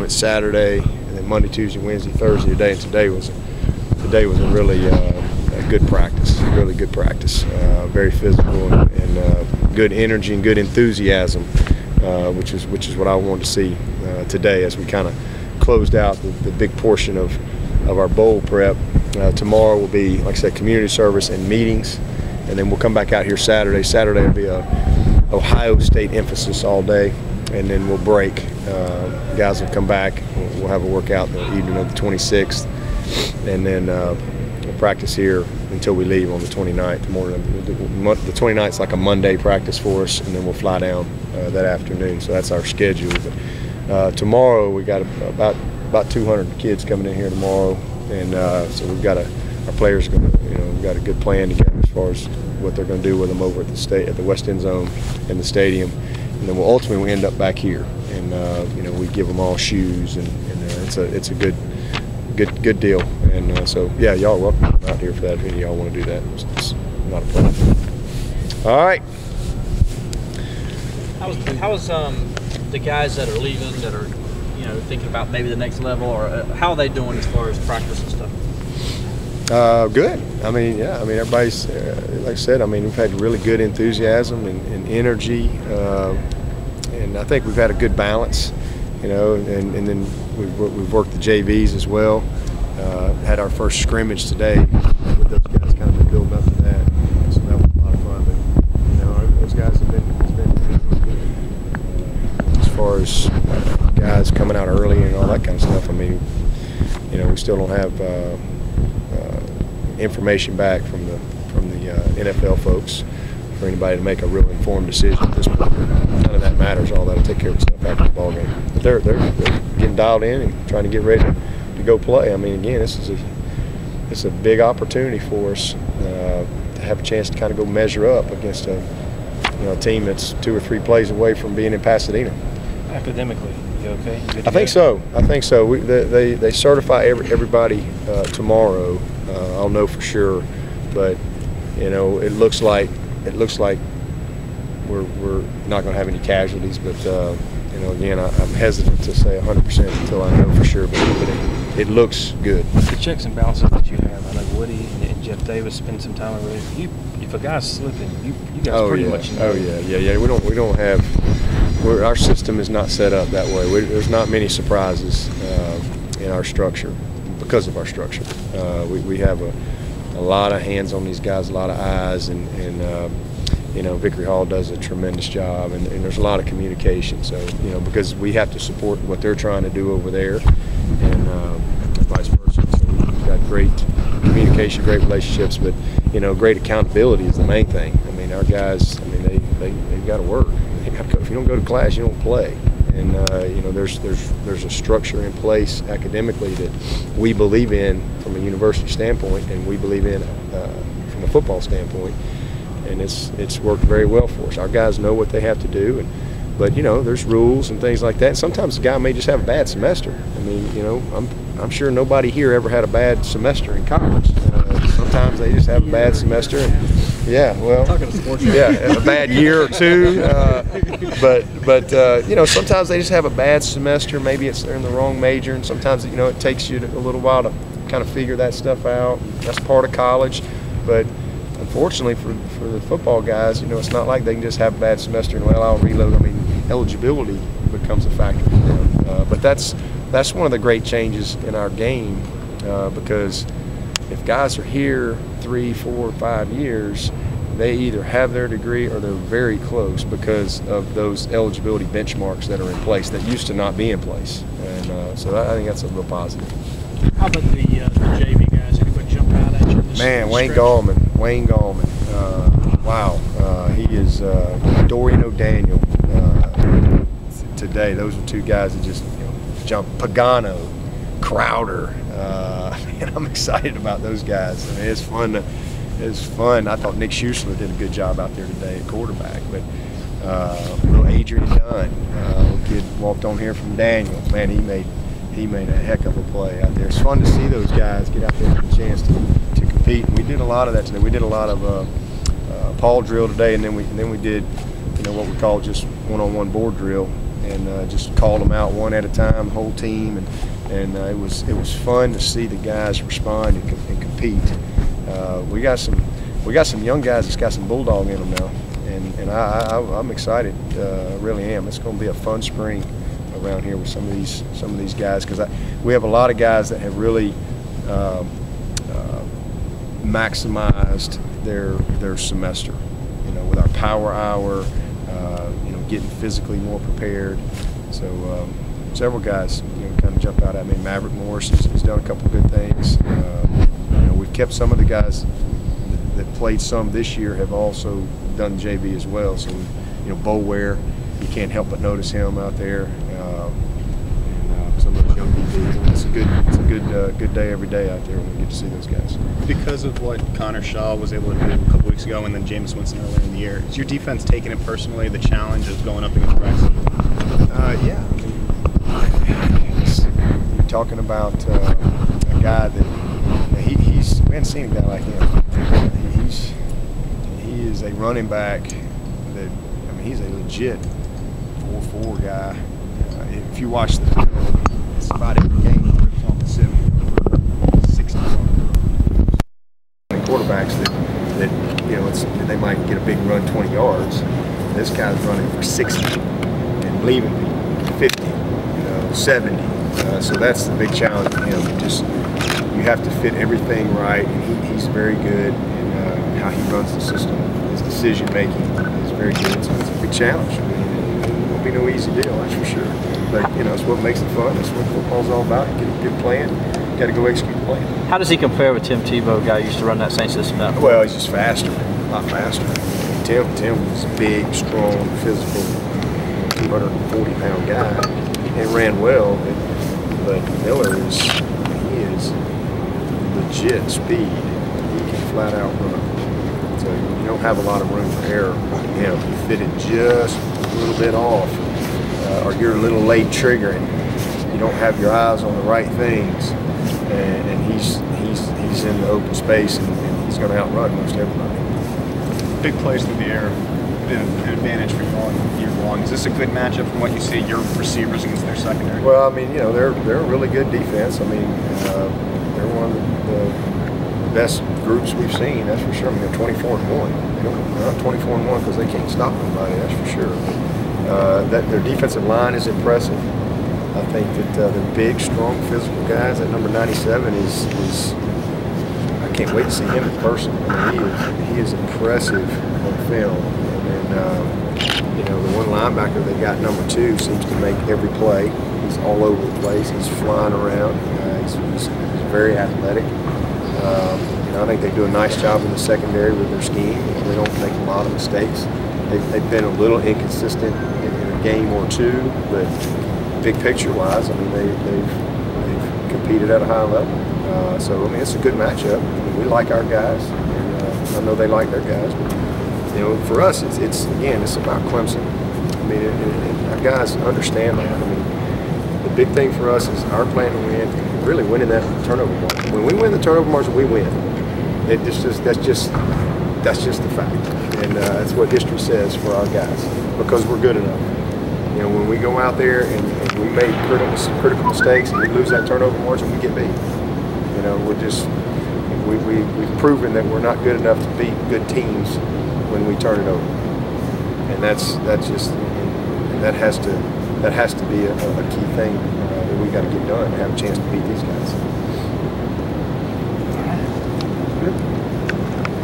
went Saturday, and then Monday, Tuesday, Wednesday, Thursday today, and today was a really a good practice, really good practice. Very physical and good energy and good enthusiasm, which is what I wanted to see today as we kind of closed out the big portion of our bowl prep. Tomorrow will be, like I said, community service and meetings, and then we'll come back out here Saturday. Saturday will be a Ohio State emphasis all day, and then we'll break. Guys will come back. We'll have a workout the evening of the 26th, and then we'll practice here until we leave on the 29th. The 29th is like a Monday practice for us, and then we'll fly down that afternoon. So that's our schedule. But tomorrow we got about 200 kids coming in here tomorrow, and so we've got our players we've got a good plan together as far as what they're going to do with them over at the West End Zone in the stadium, and then we'll ultimately end up back here, and we give them all shoes, and it's a good deal, and so yeah, y'all are welcome out here for that if any of y'all want to do that. It's not a problem. All right. How's the guys that are leaving, that are thinking about maybe the next level, or how are they doing as far as practice and stuff? Good. I mean, yeah. I mean, everybody's like I said. I mean, we've had really good enthusiasm and energy, and I think we've had a good balance. And then we've worked the JVs as well. Had our first scrimmage today with those guys, kind of been building up to that. So that was a lot of fun. But those guys have been as far as guys coming out early and all that kind of stuff. I mean, we still don't have information back from the NFL folks for anybody to make a real informed decision at this point. None of that matters. All that'll take care of itself after the ball game. But they're getting dialed in and trying to get ready to go play. I mean, again, it's a big opportunity for us to have a chance to kind of go measure up against a team that's 2 or 3 plays away from being in Pasadena. Academically, you okay? I think so. They certify everybody tomorrow. I'll know for sure, but it looks like we're not going to have any casualties. But again, I'm hesitant to say 100% until I know for sure. But it looks good. The checks and balances that you have, I know Woody and Jeff Davis spend some time with you. If a guy's slipping, you guys pretty much know. Oh yeah. We don't have. Our system is not set up that way. There's not many surprises in our structure because of our structure. We have a lot of hands on these guys, a lot of eyes, and Vickery Hall does a tremendous job, and there's a lot of communication. So because we have to support what they're trying to do over there, and vice versa. So we've got great communication, great relationships, but great accountability is the main thing. I mean, our guys, they've got to work. If you don't go to class, you don't play. And there's a structure in place academically that we believe in from a university standpoint, and we believe in from a football standpoint, and it's worked very well for us. Our guys know what they have to do, but there's rules and things like that. And sometimes the guy may just have a bad semester. I mean, I'm sure nobody here ever had a bad semester in college. Sometimes they just have a bad semester. A bad year or two. But sometimes they just have a bad semester. Maybe they're in the wrong major, and sometimes it takes you a little while to kind of figure that stuff out. That's part of college. But unfortunately for the football guys, it's not like they can just have a bad semester and I'll reload. I mean, eligibility becomes a factor for them. But that's one of the great changes in our game because if guys are here 3, 4, 5 years, they either have their degree or they're very close because of those eligibility benchmarks that are in place that used to not be in place. And so I think that's a real positive. How about the JV guys? Anybody jump out at you? Man, Wayne Gallman. Wow. He is Dorian O'Daniel today. Those are 2 guys that just jumped. Pagano, Crowder. And I'm excited about those guys. I mean, it's fun. I thought Nick Schuessler did a good job out there today at quarterback. But little Adrian Dunn, kid walked on here from Daniel. Man, he made a heck of a play out there. It's fun to see those guys get out there and get a chance to compete. And we did a lot of that today. We did a lot of Paul drill today, and then we did what we call just one-on-one board drill. and just called them out one at a time, whole team, and it was fun to see the guys respond and compete. We got some young guys that's got some bulldog in them now, and I'm excited. I really am. It's going to be a fun spring around here with some of these guys, because we have a lot of guys that have really maximized their semester. You know, with our power hour, you know, getting physically more prepared. So several guys, you know, kind of jump out at me. Maverick Morris has done a couple good things. You know, we've kept some of the guys that played some this year have also done JV as well. So, you know, Boware, you can't help but notice him out there. And some of those young DBs. It's a good day every day out there when we get to see those guys. Because of what Connor Shaw was able to do a couple weeks ago, and then James Winston earlier in the year, is your defense taking it personally, the challenge of going up against Bryson? Yeah. You're talking about a guy that we haven't seen a guy like him. He is a running back that, I mean, he's a legit 4-4 guy. If you watch the film, it's about every game he's on the 60 quarterbacks that you know, they might get a big run 20 yards. This guy's running for 60 and leaving people 50, you know, 70. So that's the big challenge for him. You have to fit everything right, and he's very good in how he runs the system. His decision making is very good. So it's a big challenge. I mean, it won't be no easy deal, that's for sure. But you know, it's what makes it fun. That's what football's all about. You get a good plan, you got to go execute the plan. How does he compare with Tim Tebow, guy who used to run that same system out? Well, he's just faster, a lot faster. Tim was a big, strong, physical, 240-pound guy, and ran well. But Miller is legit speed. He can flat out run. So you don't have a lot of room for error on him. You fit it just a little bit off, or you're a little late triggering. You don't have your eyes on the right things, and he's in the open space, and he's going to outrun most everybody. Big plays through the air, an advantage for you on year long. Is this a good matchup from what you see your receivers against their secondary? Well, I mean, you know, they're a really good defense. I mean, they're one of the best groups we've seen, that's for sure. I mean, they're 24-1. They're not 24-1 because they can't stop nobody, that's for sure. That their defensive line is impressive. I think that the big, strong, physical guys at number 97 is I can't wait to see him in person. I mean, he is impressive on film. And then, you know, the one linebacker they got, number 2, seems to make every play. He's all over the place. He's flying around. He's very athletic. You know, I think they do a nice job in the secondary with their scheme. You know, they don't make a lot of mistakes. They've been a little inconsistent in a game or two, but big picture-wise, I mean, they've competed at a high level. So I mean, it's a good matchup. I mean, we like our guys, and I know they like their guys. But, you know, for us, it's about Clemson. I mean, and our guys understand that. I mean, the big thing for us is our plan to win, and really winning that turnover margin. When we win the turnover margin, we win. That's just the fact, and that's what history says for our guys, because we're good enough. You know, when we go out there and we make critical mistakes and we lose that turnover margin, we get beat. You know, we've proven that we're not good enough to beat good teams when we turn it over, and that has to be a key thing that we got to get done to have a chance to beat these guys.